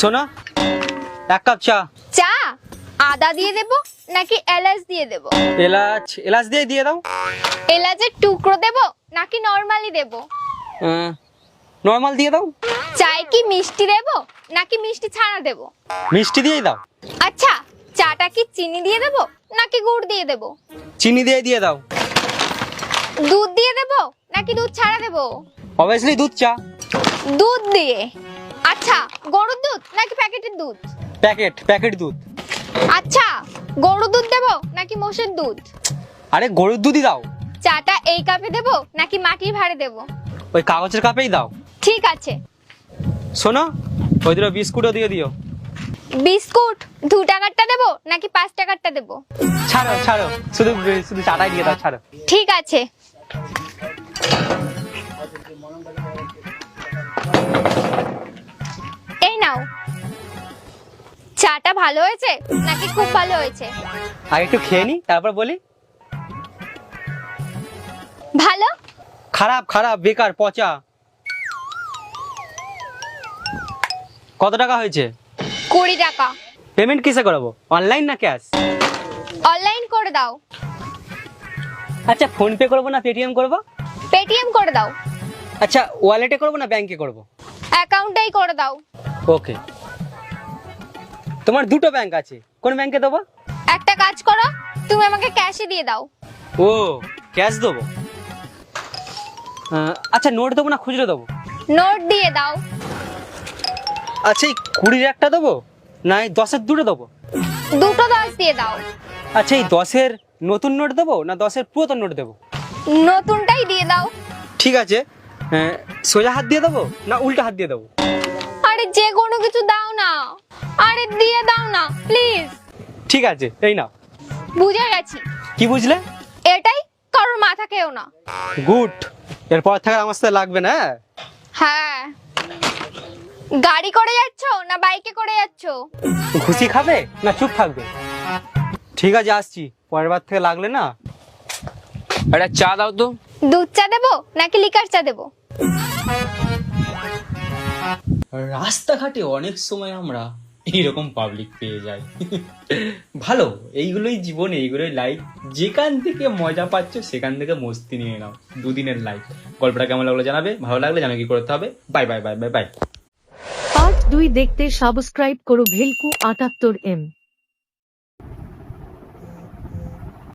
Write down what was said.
সোনা, এক কাপ চা। চা আদা দিয়ে দেব নাকি এলাচ দিয়ে দেব? এলাচ দিয়ে দাও। এলাচের টুকরো দেব নাকি নরমালি দেব? নরমাল দিয়ে দাও। চায় কি মিষ্টি দেব নাকি মিষ্টি ছাড়া দেব? মিষ্টি দিয়েই দাও। আচ্ছা, চাটা কি চিনি দিয়ে দেব নাকি গুড় দিয়ে দেব? চিনি দিয়ে দাও। দুধ দিয়ে দেব নাকি দুধ ছাড়া দেব? অবভিয়াসলি দুধ চা। দুধ দিয়ে। আচ্ছা, গরুর দুধ নাকি প্যাকেটের দুধ? প্যাকেট দুধ। আচ্ছা, গরুর দুধ দেব নাকি মোষের দুধ? আরে গরুর দুধই দাও। চাটা এই কাপে দেব নাকি মাটির ভাঁড়ে দেব? ওই কাগজের কাপেই দাও। ঠিক আছে। শোনো, ওই দুটো বিস্কুটও দিয়ে দিও। বিস্কুট 2 টাকারটা দেব নাকি 5 টাকারটা দেব? ছাড়ো, শুধু চাটাই দিয়ে দাও, ছাড়ো। ঠিক আছে। এই নাও। চাটা ভালো হয়েছে নাকি খুব ভালো হয়েছে? আগে একটু খেয়ে নি, তারপর বলি। ভালো। খারাপ, বেকার, পচা। কত টাকা হয়েছে? 20 টাকা। পেমেন্ট কিসে করবো, অনলাইন না ক্যাশ? অনলাইন করে দাও। আচ্ছা, ফোন পে করবো না পেটিএম করবো? পেটিএম করে দাও। আচ্ছা, ওয়ালেটে করবো না ব্যাংকে করবো? অ্যাকাউন্টেই করে দাও। ওকে। তোমার দুটো ব্যাংক আছে, কোন ব্যাংকে দেবো? একটা কাজ করো, তুমি আমাকে ক্যাশে দিয়ে দাও। ও, ক্যাশ দেবো। আচ্ছা, নোট দেবো না খুচরো দেবো? নোট দিয়ে দাও। আচ্ছা, এই 20-এর একটা দেবো না এই 10-এর দুটো দেবো? দুটো 10 দিয়ে দাও। আচ্ছা, এই 10-এর নতুন নোট দেবো না 10-এর পুরাতন নোট দেবো? নতুনটাই দিয়ে দাও। ঠিক আছে। সোজা হাত দিয়ে দেবো না উল্টা হাত দিয়ে দেবো? আরে যে কোনো কিছু দাও না। আরে দিয়ে দাও না প্লিজ। ঠিক আছে, এই নাও। বুঝে গেছি। কি বুঝলে? এটাই, কারোর মাথা খেও না। গুড। এরপর থেকে আমার সাথে লাগবে না। হ্যাঁ। গাড়ি করে যাচ্ছো না বাইকে করে যাচ্ছো? খুশি খাবে না চুপ থাকবে? ঠিক আছে, আসছি, পরের বার থেকে লাগলে না। একটা চা দাও তো। দুধ চা দেবো নাকি লিকার চা দেবো? রাস্তাঘাটে অনেক সময় আমরা এইরকম পাবলিক পেয়ে যাই। ভালো, এইগুলোই জীবন, এইগুলোই লাইফ। যেখান থেকে মজা পাচ্ছ সেখান থেকে মস্তি নিয়ে নাও। দুদিনের লাইফ। গল্পটা কেমন লাগলো জানাবে, ভালো লাগলে জানো কি করতে হবে। Bye bye bye bye bye. Part 2 দেখতে সাবস্ক্রাইব করো ভেলকু 78M।